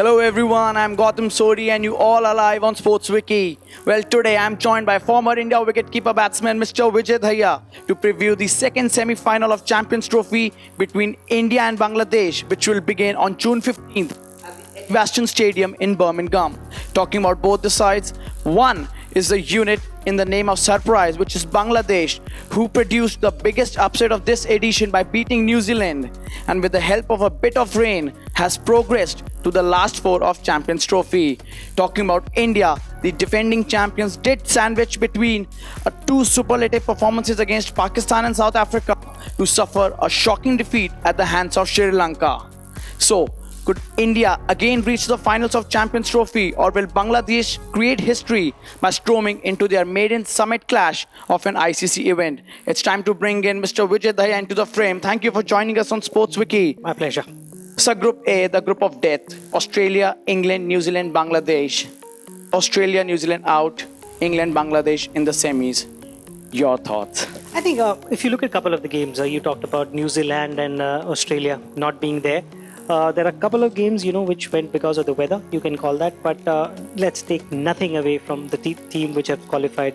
Hello everyone, I'm Gautam Sori and you all are live on SportzWiki. Well, today I'm joined by former India wicket-keeper batsman Mr. Vijay Dahiya to preview the second semi-final of Champions Trophy between India and Bangladesh, which will begin on June 15th at the Edgbaston Stadium in Birmingham. Talking about both the sides, one is the unit in the name of surprise, which is Bangladesh, who produced the biggest upset of this edition by beating New Zealand, and with the help of a bit of rain has progressed to the last four of Champions Trophy. Talking about India, the defending champions did sandwich between two superlative performances against Pakistan and South Africa to suffer a shocking defeat at the hands of Sri Lanka. So, could India again reach the finals of Champions Trophy, or will Bangladesh create history by storming into their maiden summit clash of an ICC event? It's time to bring in Mr. Vijay Dahiya into the frame. Thank you for joining us on SportzWiki. My pleasure. So Group A, the group of death. Australia, England, New Zealand, Bangladesh. Australia, New Zealand out. England, Bangladesh in the semis. Your thoughts? I think if you look at a couple of the games, you talked about New Zealand and Australia not being there. There are a couple of games, which went because of the weather, you can call that. But let's take nothing away from the team which have qualified,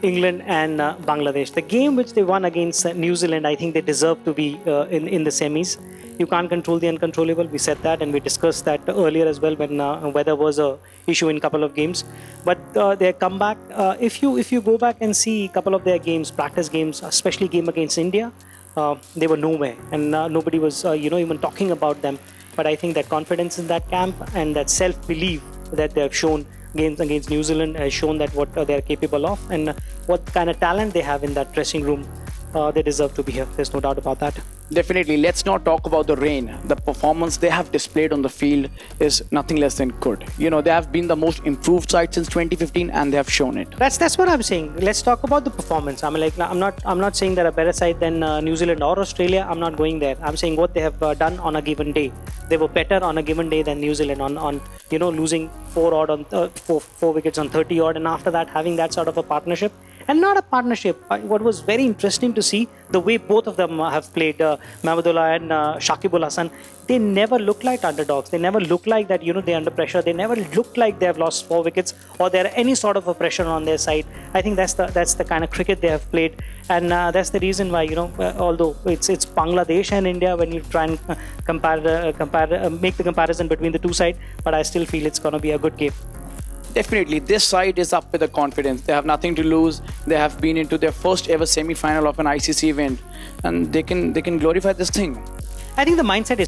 England and Bangladesh. The game which they won against New Zealand, I think they deserve to be in the semis. You can't control the uncontrollable. We said that and we discussed that earlier as well when weather was a issue in a couple of games. But their comeback, if you go back and see a couple of their games, practice games, especially game against India, they were nowhere and nobody was even talking about them. But I think that confidence in that camp and that self-belief that they have shown games against New Zealand has shown that what they are capable of and what kind of talent they have in that dressing room. They deserve to be here. There's no doubt about that. Definitely. Let's not talk about the rain. The performance they have displayed on the field is nothing less than good. They have been the most improved side since 2015 and they have shown it. That's what I'm saying. Let's talk about the performance. I'm not saying they're a better side than New Zealand or Australia. I'm not going there. I'm saying what they have done on a given day. They were better on a given day than New Zealand on losing four wickets on 30 odd, and after that having that sort of a partnership. And not a partnership. What was very interesting to see, the way both of them have played, Mahmudullah and Shakibul Hasan, they never look like underdogs. They never look like that, they're under pressure. They never look like they have lost 4 wickets or there any sort of a pressure on their side. I think that's the kind of cricket they have played. And that's the reason why, although it's Bangladesh and India, when you try and make the comparison between the two sides, but I still feel it's going to be a good game. Definitely, this side is up with the confidence. They have nothing to lose. They have been into their first ever semi-final of an ICC event, and they can glorify this thing. I think the mindset is,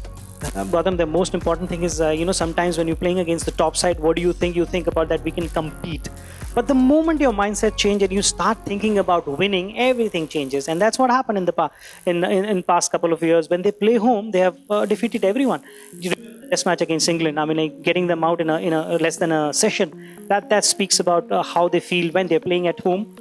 Gautam, the most important thing is, sometimes when you're playing against the top side, what do you think? You think about that we can compete. But the moment your mindset changes and you start thinking about winning, everything changes. And that's what happened in past couple of years. When they play home, they have defeated everyone. Test match against England, getting them out in a less than a session, that speaks about how they feel when they're playing at home.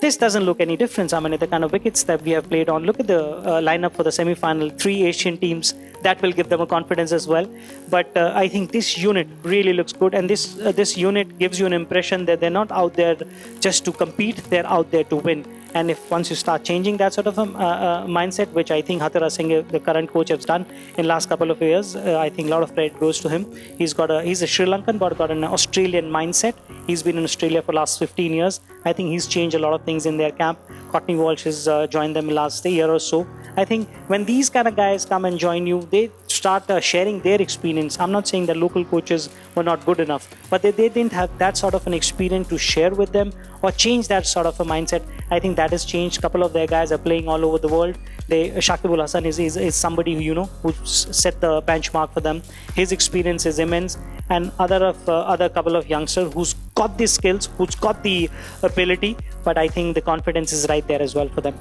This doesn't look any different. The kind of wickets that we have played on. Look at the lineup for the semi-final. 3 Asian teams. That will give them a confidence as well. But I think this unit really looks good, and this unit gives you an impression that they're not out there just to compete. They're out there to win. And if once you start changing that sort of a mindset, which I think Hatara Singh, the current coach, has done in last couple of years, I think a lot of credit goes to him. He's a Sri Lankan, but got an Australian mindset. He's been in Australia for the last 15 years. I think he's changed a lot of things in their camp. Courtney Walsh has joined them last year or so. I think when these kind of guys come and join you, they start sharing their experience. I'm not saying that local coaches were not good enough, but they didn't have that sort of an experience to share with them or change that sort of a mindset. I think that has changed. A couple of their guys are playing all over the world. Shakibul Hasan is somebody who set the benchmark for them. His experience is immense, and other couple of youngsters who's got the skills, who's got the ability, but I think the confidence is right there as well for them.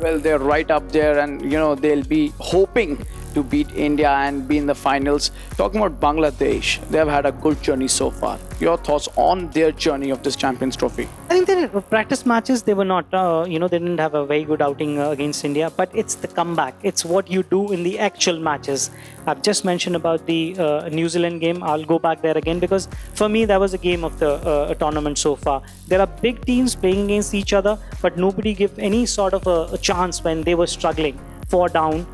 Well, they're right up there, and they'll be hoping to beat India and be in the finals. Talking about Bangladesh, they have had a good journey so far. Your thoughts on their journey of this Champions Trophy? I think their practice matches, they were not, they didn't have a very good outing against India, but it's the comeback. It's what you do in the actual matches. I've just mentioned about the New Zealand game. I'll go back there again because for me, that was a game of the tournament so far. There are big teams playing against each other, but nobody gave any sort of a chance when they were struggling. 4 down.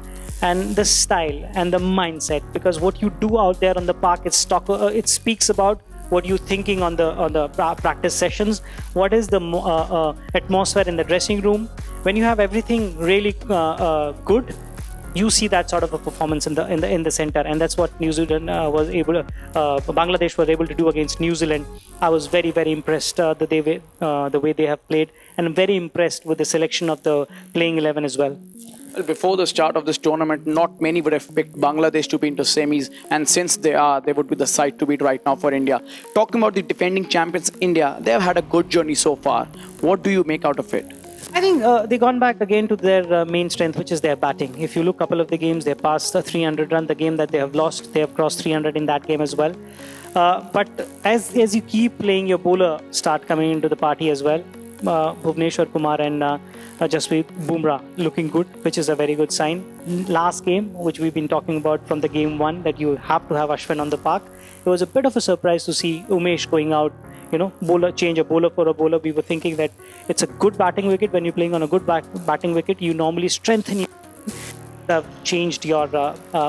and the style and the mindset, because what you do out there on the park, it speaks about what you're thinking on the practice sessions, what is the atmosphere in the dressing room. When you have everything really good, you see that sort of a performance in the center, and that's what New Zealand Bangladesh was able to do against New Zealand. I was very, very impressed the way they have played, and I'm very impressed with the selection of the playing 11 as well. Well, before the start of this tournament, not many would have picked Bangladesh to be into semis, and since they are, they would be the side to beat right now for India. Talking about the defending champions, India, they have had a good journey so far. What do you make out of it? I think they've gone back again to their main strength, which is their batting. If you look a couple of the games, they passed the 300 run. The game that they have lost, they have crossed 300 in that game as well. But as you keep playing, your bowler start coming into the party as well. Bhuvneshwar Kumar and Jasprit Bumrah looking good, which is a very good sign. Last game, which we've been talking about from the game one, that you have to have Ashwin on the park. It was a bit of a surprise to see Umesh going out. Change a bowler for a bowler. We were thinking that it's a good batting wicket. When you're playing on a good batting wicket, you normally strengthen. You could have changed your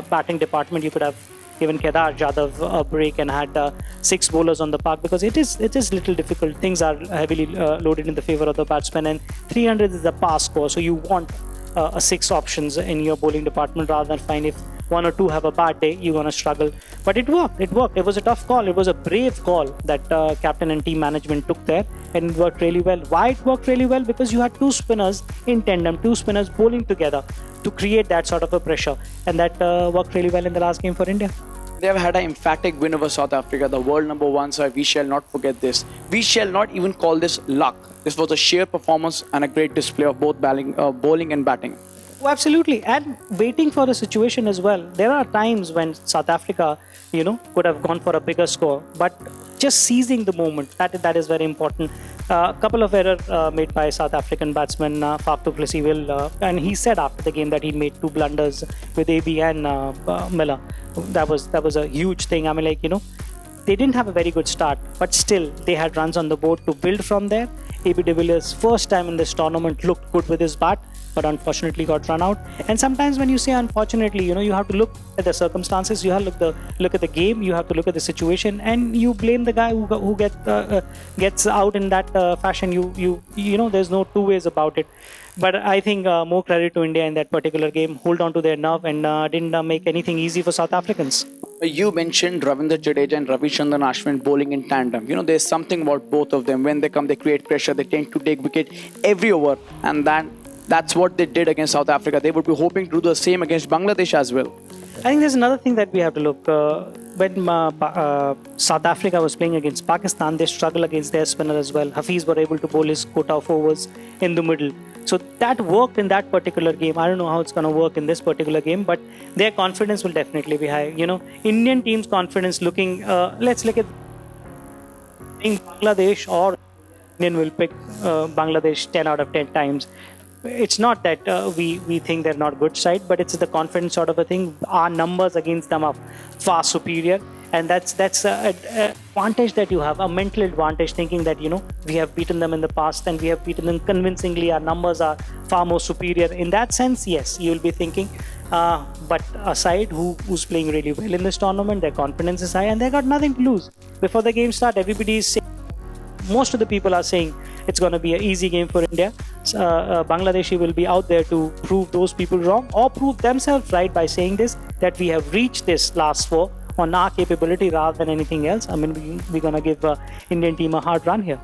batting department. You could have given Kedar Jadhav a break and had 6 bowlers on the park, because it is little difficult. Things are heavily loaded in the favor of the batsman, and 300 is the pass score. So you want 6 options in your bowling department rather than find if 1 or 2 have a bad day, you're going to struggle. But it worked. It was a tough call. It was a brave call that captain and team management took there, and it worked really well. Why it worked really well? Because you had 2 spinners in tandem, 2 spinners bowling together to create that sort of a pressure, and that worked really well in the last game for India. They have had an emphatic win over South Africa, the world number 1 side. We shall not forget this. We shall not even call this luck. This was a sheer performance and a great display of both bowling and batting. Oh, absolutely, and waiting for the situation as well. There are times when South Africa, could have gone for a bigger score, but just seizing the moment, that is very important. A couple of errors made by South African batsman Faf du Plessis, and he said after the game that he made 2 blunders with AB and Miller. That was a huge thing. I mean, they didn't have a very good start, but still they had runs on the board to build from there. AB de Villiers, first time in this tournament, looked good with his bat, but unfortunately got run out. And sometimes when you say unfortunately, you have to look at the circumstances, you have to look at the game, you have to look at the situation, and you blame the guy who gets out in that fashion. There's no 2 ways about it. But I think more credit to India in that particular game. Hold on to their nerve and didn't make anything easy for South Africans. You mentioned Ravindra Jadeja and Ravichandran Ashwin bowling in tandem. There's something about both of them. When they come, they create pressure. They tend to take wicket every over, and that's what they did against South Africa. They would be hoping to do the same against Bangladesh as well. I think there's another thing that we have to look. When South Africa was playing against Pakistan, they struggled against their spinner as well. Hafiz were able to bowl his quota of overs in the middle. So that worked in that particular game. I don't know how it's going to work in this particular game, but their confidence will definitely be high. Indian team's confidence looking, let's look at in Bangladesh, or Indian will pick Bangladesh 10 out of 10 times. It's not that we think they're not good side, but it's the confidence sort of a thing. Our numbers against them are far superior, and that's an advantage that you have, a mental advantage, thinking that we have beaten them in the past and we have beaten them convincingly. Our numbers are far more superior. In that sense, yes, you will be thinking. But a side who's playing really well in this tournament, their confidence is high and they got nothing to lose. Before the game start, everybody is saying, most of the people are saying it's going to be an easy game for India. Bangladeshi will be out there to prove those people wrong or prove themselves right by saying this, that we have reached this last 4 on our capability rather than anything else. I mean, we're going to give Indian team a hard run here.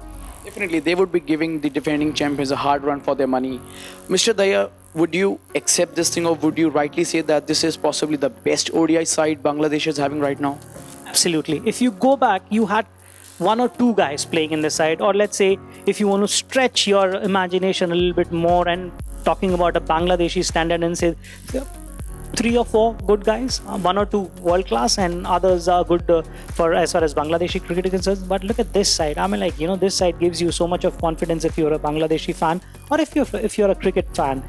Definitely, they would be giving the defending champions a hard run for their money. Mr. Dahiya, would you accept this thing, or would you rightly say that this is possibly the best ODI side Bangladesh is having right now? Absolutely. If you go back, you had 1 or 2 guys playing in the side, or let's say if you want to stretch your imagination a little bit more and talking about a Bangladeshi standard and say 3 or 4 good guys, 1 or 2 world class, and others are good for as far as Bangladeshi cricket is concerned. But look at this side. I mean, this side gives you so much of confidence if you're a Bangladeshi fan, or if you're a cricket fan.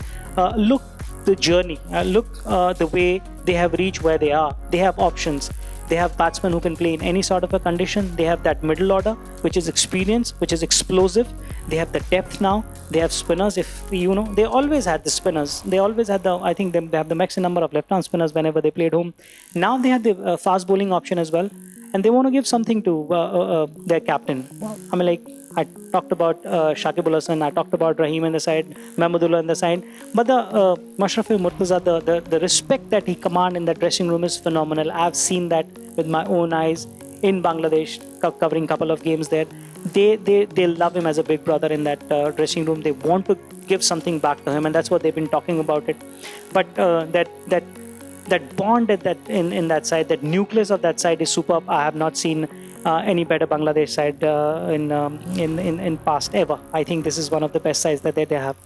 Look the journey. Look the way they have reached where they are. They have options. They have batsmen who can play in any sort of a condition. They have that middle order, which is experience, which is explosive. They have the depth now. They have spinners. If you know, they always had the spinners. They always had the. I think they have the maximum number of left-arm spinners whenever they played home. Now they have the fast bowling option as well, and they want to give something to their captain. I mean, like I talked about Shakib Ul Hasan, I talked about Rahim on the side, Mahmudullah on the side, but the Mashrafi Murtaza, the respect that he commands in the dressing room is phenomenal. I've seen that with my own eyes in Bangladesh, covering a couple of games there. They love him as a big brother in that dressing room. They want to give something back to him, and that's what they've been talking about it. But that bond in that side, that nucleus of that side is superb. I have not seen any better Bangladesh side in past ever. I think this is one of the best sides that they have.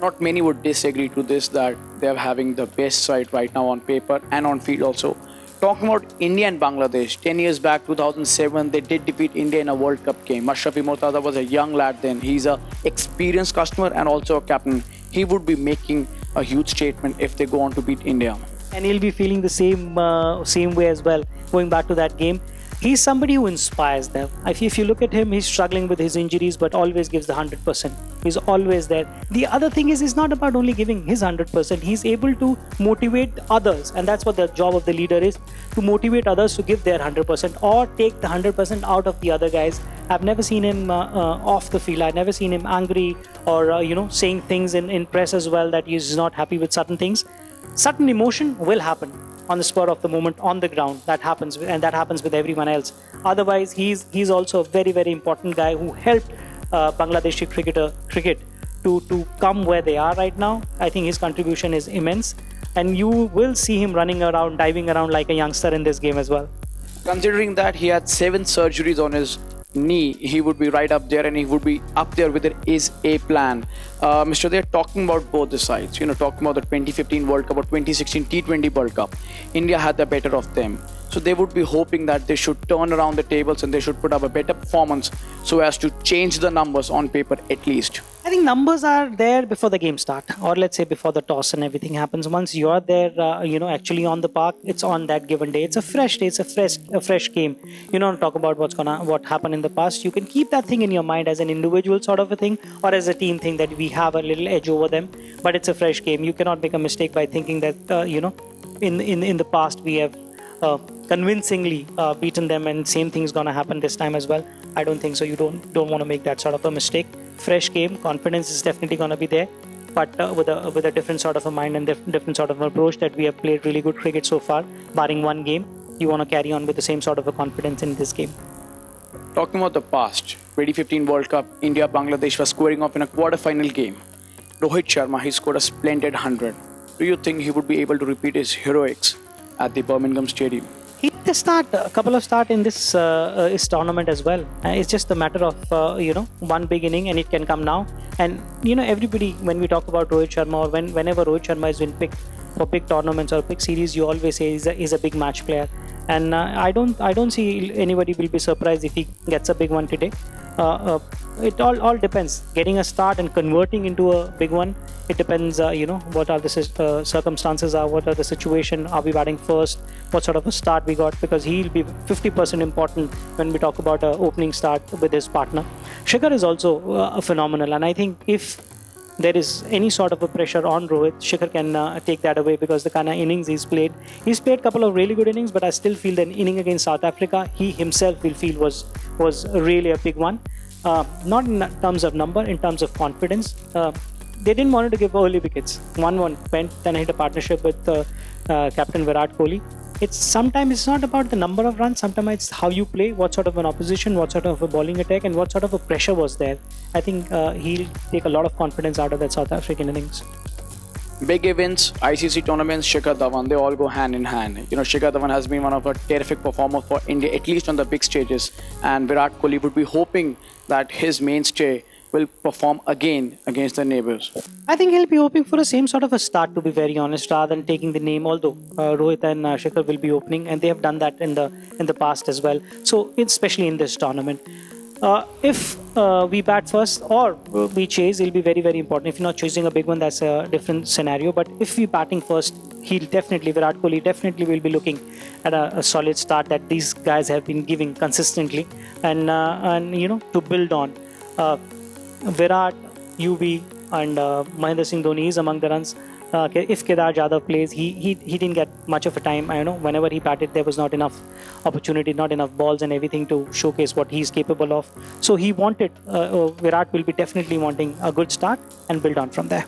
Not many would disagree to this, that they're having the best side right now on paper and on field also. Talking about India and Bangladesh, 10 years back, 2007, they did defeat India in a World Cup game. Mashrafi Mortaza was a young lad then. He's an experienced customer and also a captain. He would be making a huge statement if they go on to beat India. And he'll be feeling the same way as well, going back to that game. He's somebody who inspires them. If you look at him, he's struggling with his injuries, but always gives the 100%. He's always there. The other thing is, it's not about only giving his 100%. He's able to motivate others, and that's what the job of the leader is, to motivate others to give their 100% or take the 100% out of the other guys. I've never seen him off the field. I've never seen him angry or saying things in press as well that he's not happy with certain things. Certain emotion will happen on the spur of the moment on the ground. That happens, and that happens with everyone else. Otherwise, he's also a very, very important guy who helped Bangladeshi cricket to come where they are right now. I think his contribution is immense, and you will see him running around, diving around like a youngster in this game as well. Considering that he had 7 surgeries on his knee, he would be right up there, and he would be up there with an is a plan. Mr. They're talking about both the sides, talking about the 2015 World Cup or 2016 T20 World Cup. India had the better of them. So they would be hoping that they should turn around the tables and they should put up a better performance so as to change the numbers on paper at least. I think numbers are there before the game start, or let's say before the toss and everything happens. Once you're there, actually on the park, it's on that given day. It's a fresh day. It's a fresh game. You don't talk about what happened in the past. You can keep that thing in your mind as an individual sort of a thing, or as a team thing, that we have a little edge over them. But it's a fresh game. You cannot make a mistake by thinking that in the past we have convincingly beaten them, and same thing's gonna happen this time as well. I don't think so. You don't want to make that sort of a mistake. Fresh game, confidence is definitely gonna be there, but with a different sort of a mind and different sort of approach, that we have played really good cricket so far, barring one game. You want to carry on with the same sort of a confidence in this game. Talking about the past, 2015 World Cup, India Bangladesh was squaring off in a quarter-final game. Rohit Sharma, he scored a splendid 100. Do you think he would be able to repeat his heroics at the Birmingham Stadium? He had a couple of start in this tournament as well. It's just a matter of one big inning, and it can come now. And everybody, when we talk about Rohit Sharma, or whenever Rohit Sharma has been picked for big tournaments or big series, you always say he's a big match player. And I don't see anybody will be surprised if he gets a big one today. It all depends. Getting a start and converting into a big one, it depends. What are the circumstances are, what are the situation. Are we batting first? What sort of a start we got? Because he'll be 50% important when we talk about an opening start with his partner. Shikhar is also phenomenal, and I think if there is any sort of a pressure on Rohit, Shikhar can take that away, because the kind of innings he's played a couple of really good innings, but I still feel that inning against South Africa, he himself will feel was really a big one. Not in terms of number, in terms of confidence. They didn't want to give early wickets. 1-1 went, then hit a partnership with Captain Virat Kohli. Sometimes it's not about the number of runs, sometimes it's how you play, what sort of an opposition, what sort of a bowling attack, and what sort of a pressure was there. I think he'll take a lot of confidence out of that South African innings. Big events, ICC tournaments, Shikhar Dhawan, they all go hand in hand. Shikhar Dhawan has been one of a terrific performer for India, at least on the big stages. And Virat Kohli would be hoping that his mainstay will perform again against the neighbours. I think he'll be hoping for the same sort of a start, to be very honest, rather than taking the name. Although Rohit and Shikhar will be opening, and they have done that in the past as well. So especially in this tournament. If we bat first or we chase, it'll be very, very important. If you're not chasing a big one, that's a different scenario. But if we batting first, Virat Kohli definitely will be looking at a solid start that these guys have been giving consistently, and to build on. Virat, UV, and Mahendra Singh Dhoni is among the runs. If Kedar Jadhav plays, he didn't get much of a time. I know whenever he batted, there was not enough opportunity, not enough balls and everything to showcase what he's capable of. So he wanted, Virat will be definitely wanting a good start and build on from there.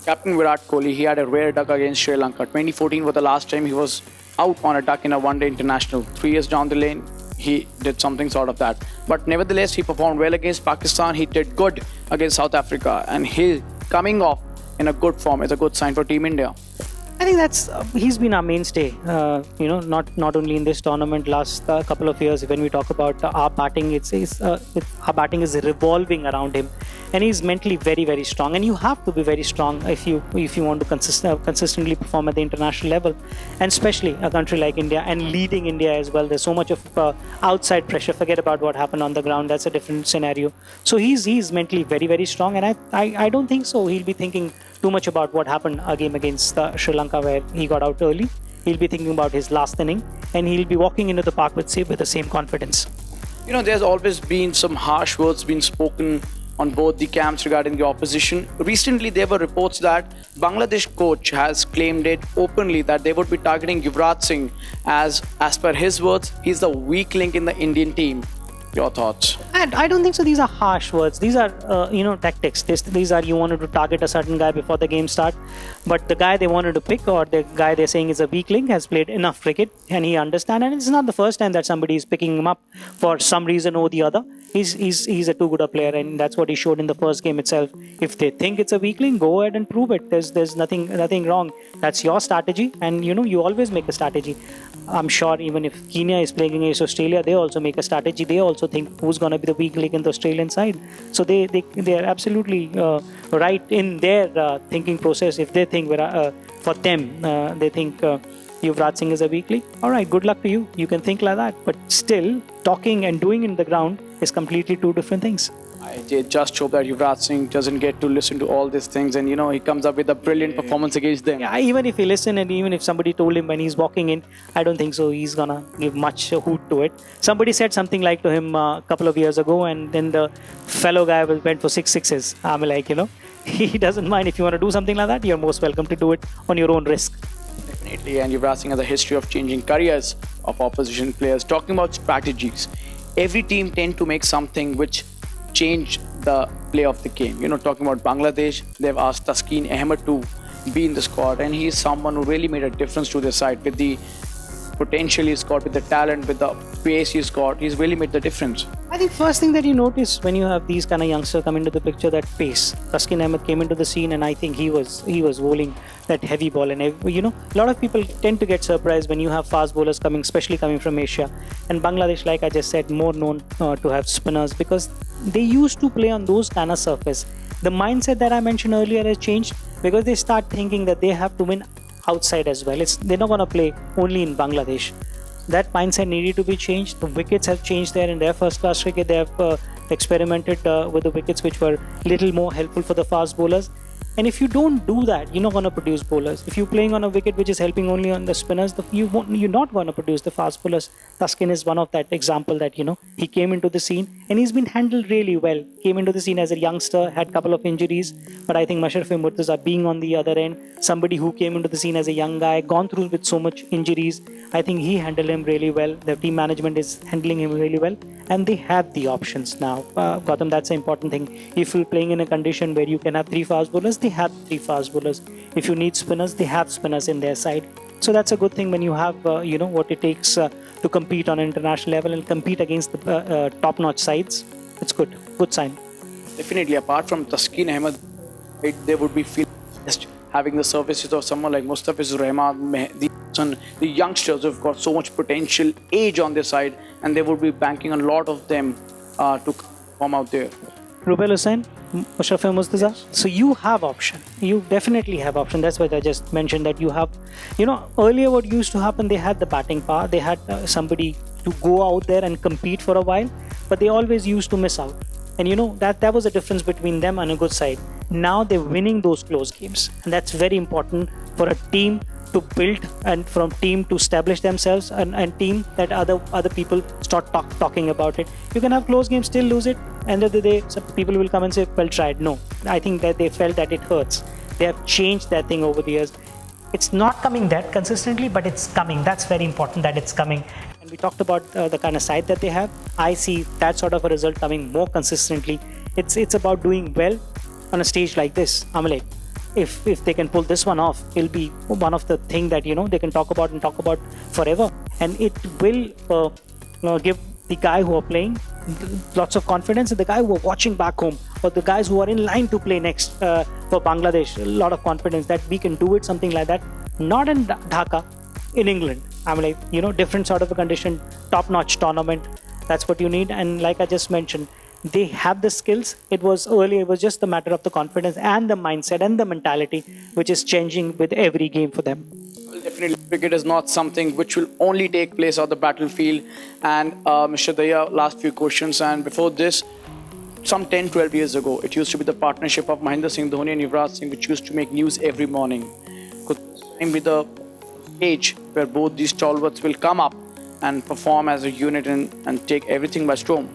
Captain Virat Kohli, he had a rare duck against Sri Lanka. 2014 was the last time he was out on a duck in a one-day international. 3 years down the lane, he did something sort of that. But nevertheless, he performed well against Pakistan. He did good against South Africa. And he coming off in a good form is a good sign for Team India. I think that's he's been our mainstay. Not only in this tournament. Last couple of years, when we talk about our batting, our batting is revolving around him, and he's mentally very, very strong. And you have to be very strong if you want to consistently perform at the international level, and especially a country like India and leading India as well. There's so much of outside pressure. Forget about what happened on the ground. That's a different scenario. So he's mentally very, very strong, and I don't think so he'll be thinking too much about what happened a game against Sri Lanka where he got out early. He'll be thinking about his last inning, and he'll be walking into the park with the same confidence. There's always been some harsh words being spoken on both the camps regarding the opposition. Recently, there were reports that Bangladesh coach has claimed it openly that they would be targeting Yuvraj Singh as per his words, he's the weak link in the Indian team. Your thoughts? I don't think so. These are harsh words. These are, tactics. These are, you wanted to target a certain guy before the game start, but the guy they wanted to pick, or the guy they're saying is a weak link, has played enough cricket, and he understands. And it's not the first time that somebody is picking him up for some reason or the other. He's a too good a player, and that's what he showed in the first game itself. If they think it's a weak link, go ahead and prove it. There's nothing wrong. That's your strategy, and you always make a strategy. I'm sure even if Kenya is playing against Australia, they also make a strategy. They also think who's going to be the weak link in the Australian side. So they are absolutely right in their thinking process. If they think for them, they think Yuvraj Singh is a weak link. All right, good luck to you. You can think like that, but still talking and doing in the ground is completely two different things. I just hope that Yuvraj Singh doesn't get to listen to all these things, and he comes up with a brilliant performance against them. Yeah, even if he listened, and even if somebody told him when he's walking in, I don't think so he's gonna give much hoot to it. Somebody said something like to him a couple of years ago, and then the fellow guy went for 6 sixes. I'm like, he doesn't mind. If you want to do something like that, you're most welcome to do it on your own risk. Definitely, and Yuvraj Singh has a history of changing careers of opposition players. Talking about strategies, every team tend to make something which change the play of the game. Talking about Bangladesh, they've asked Taskin Ahmed to be in the squad, and he's someone who really made a difference to their side with the potential he's got, with the talent, with the pace he's got. He's really made the difference. I think first thing that you notice when you have these kind of youngsters come into the picture, that pace. Taskin Ahmed came into the scene, and I think he was bowling that heavy ball, and a lot of people tend to get surprised when you have fast bowlers coming, especially coming from Asia. And Bangladesh, like I just said, more known to have spinners because they used to play on those kind of surface. The mindset that I mentioned earlier has changed because they start thinking that they have to win outside as well. They're not going to play only in Bangladesh. That mindset needed to be changed. The wickets have changed there in their first class cricket. They have experimented with the wickets which were little more helpful for the fast bowlers. And if you don't do that, you're not going to produce bowlers. If you're playing on a wicket which is helping only on the spinners, you're not going to produce the fast bowlers. Taskin is one of that example that, he came into the scene and he's been handled really well. Came into the scene as a youngster, had a couple of injuries, but I think Mashrafe Murtaza being on the other end, somebody who came into the scene as a young guy, gone through with so much injuries, I think he handled him really well. The team management is handling him really well, and they have the options now. Gautam, that's an important thing. If you're playing in a condition where you can have 3 fast bowlers, they have 3 fast bowlers. If you need spinners, they have spinners in their side. So that's a good thing when you have, what it takes to compete on an international level and compete against the top-notch sides. It's good. Good sign. Definitely, apart from Taskin Ahmed, they would be feeling just having the services of someone like Mustafizur Rahman, the youngsters who've got so much potential, age on their side, and they would be banking a lot of them to come out there. Rubel Hussain, Mashrafe Murtaza. So you have option. You definitely have option. That's what I just mentioned, that you have, earlier what used to happen, they had the batting power. They had somebody to go out there and compete for a while, but they always used to miss out. And that was the difference between them and a good side. Now they're winning those close games, and that's very important for a team to build and from team to establish themselves, and team that other people start talking about it. You can have close games, still lose it. End of the day, some people will come and say, well tried. No, I think that they felt that it hurts. They have changed that thing over the years. It's not coming that consistently, but it's coming. That's very important that it's coming. And we talked about the kind of side that they have. I see that sort of a result coming more consistently. It's about doing well on a stage like this. Amalek, if they can pull this one off, it'll be one of the thing that they can talk about forever, and it will give the guy who are playing lots of confidence, and the guy who are watching back home, or the guys who are in line to play next for Bangladesh, a lot of confidence that we can do it, something like that. Not in Dhaka, in England. I'm like, different sort of a condition, top-notch tournament. That's what you need. And like I just mentioned, they have the skills. It was just a matter of the confidence and the mindset and the mentality, which is changing with every game for them. Well, definitely, cricket is not something which will only take place on the battlefield. And Mr. Dahiya, last few questions. And before this, some 10, 12 years ago, it used to be the partnership of Mahendra Singh Dhoni and Yuvraj Singh, which used to make news every morning. Could this time be the age where both these stalwarts will come up and perform as a unit and take everything by storm?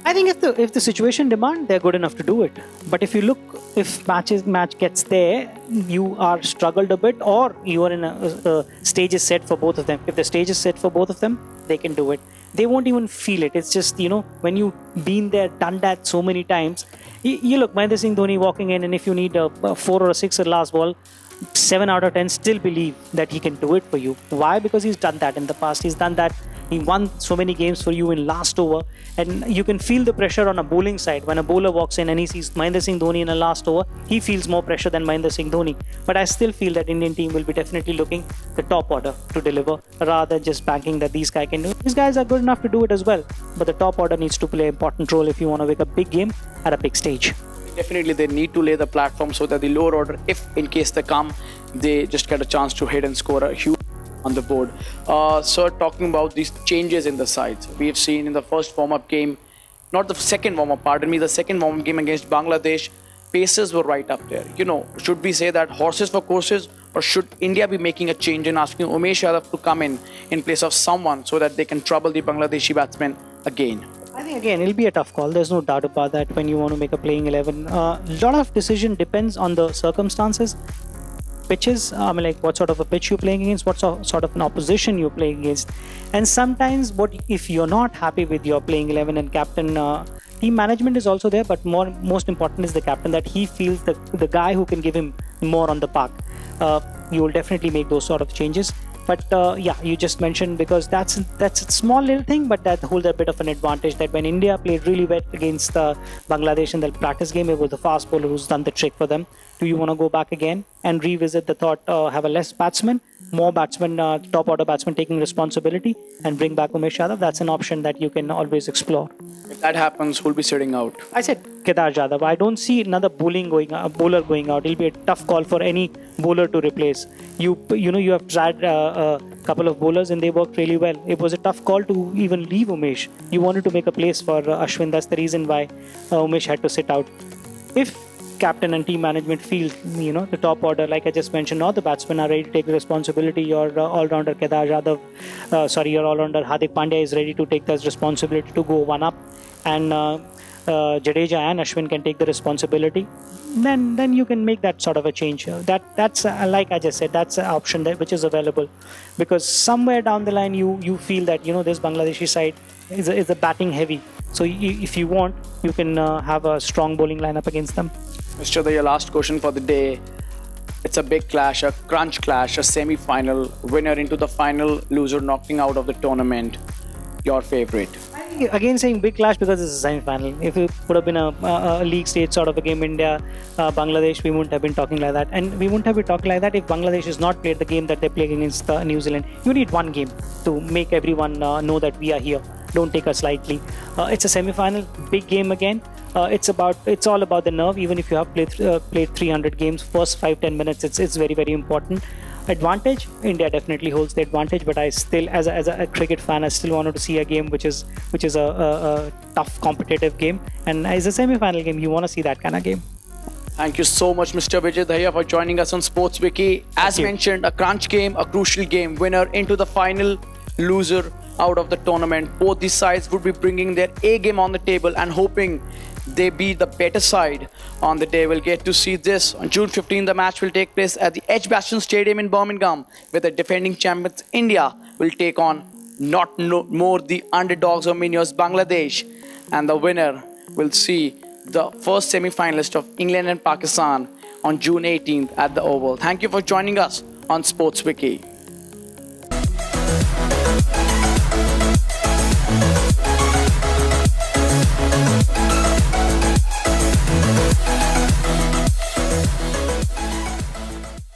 I think if the situation demand, they're good enough to do it. But if you look, if match gets there, you are struggled a bit, or you are in a stage is set for both of them. If the stage is set for both of them, they can do it. They won't even feel it. It's just, when you've been there, done that so many times. You look, Mahendra Singh Dhoni walking in, and if you need a 4 or a 6 at last ball, 7 out of 10 still believe that he can do it for you. Why? Because he's done that in the past. He's done that. He won so many games for you in last over, and you can feel the pressure on a bowling side. When a bowler walks in and he sees Mahendra Singh Dhoni in a last over, he feels more pressure than Mahendra Singh Dhoni. But I still feel that Indian team will be definitely looking the top order to deliver, rather than just banking that these guys can do it. These guys are good enough to do it as well, but the top order needs to play an important role if you want to win a big game at a big stage. Definitely, they need to lay the platform so that the lower order, if in case they come, they just get a chance to hit and score a huge on the board. Sir, talking about these changes in the sides, we have seen in the first warm-up game, not the second warm-up, pardon me, the second warm-up game against Bangladesh, paces were right up there. Should we say that horses for courses, or should India be making a change and asking Umesh Yadav to come in place of someone so that they can trouble the Bangladeshi batsmen again? I think again it'll be a tough call. There's no doubt about that when you want to make a playing 11. A lot of decision depends on the circumstances. Pitches, like what sort of a pitch you're playing against, what sort of an opposition you're playing against. And sometimes if you're not happy with your playing 11 and captain, team management is also there, but most important is the captain, that he feels the guy who can give him more on the park. You will definitely make those sort of changes. But you just mentioned, because that's a small little thing, but that holds a bit of an advantage, that when India played really well against Bangladesh in the practice game, it was the fast bowler who's done the trick for them. Do you want to go back again and revisit the thought, have a less batsman, more batsmen, top order batsmen taking responsibility, and bring back Umesh Yadav? That's an option that you can always explore. If that happens, who'll be sitting out? I said Kedar Jadhav. I don't see another bowler going out. It'll be a tough call for any bowler to replace. You have tried a couple of bowlers and they worked really well. It was a tough call to even leave Umesh. You wanted to make a place for Ashwin. That's the reason why Umesh had to sit out. If captain and team management feel, the top order, like I just mentioned, all the batsmen are ready to take the responsibility. Your all-rounder Kedar Jadhav, your all-rounder Hardik Pandya is ready to take that responsibility to go one up, and Jadeja and Ashwin can take the responsibility. Then you can make that sort of a change. That's like I just said, that's an option which is available, because somewhere down the line you feel that this Bangladeshi side is a batting heavy. So if you want, you can have a strong bowling lineup against them. Mr. Dahiya, last question for the day. It's a big clash, a crunch clash, a semi-final, winner into the final, loser knocking out of the tournament. Your favorite? Again, saying big clash because it's a semi-final. If it would have been a league stage sort of a game, India, Bangladesh, we wouldn't have been talking like that. And we wouldn't have been talking like that if Bangladesh has not played the game that they played against New Zealand. You need one game to make everyone know that we are here. Don't take us lightly. It's a semi-final, big game again. It's all about the nerve. Even if you have played 300 games, first 5-10 minutes, it's very, very important. advantage, India definitely holds the advantage. But I still, as a cricket fan, I still wanted to see a game which is a tough, competitive game. And as a semi-final game, you want to see that kind of game. Thank you so much, Mr. Vijay Dahiya, for joining us on SportsWiki. As you. mentioned, a crunch game, a crucial game. Winner into the final, loser out of the tournament. Both these sides would be bringing their A game on the table and hoping they be the better side on the day. We'll get to see this on June 15. The match will take place at the Edgbaston Stadium in Birmingham, where the defending champions India will take on not no more the underdogs or minions Bangladesh, and the winner will see the first semi-finalist of England and Pakistan on June 18th at the Oval. Thank you for joining us on SportsWiki.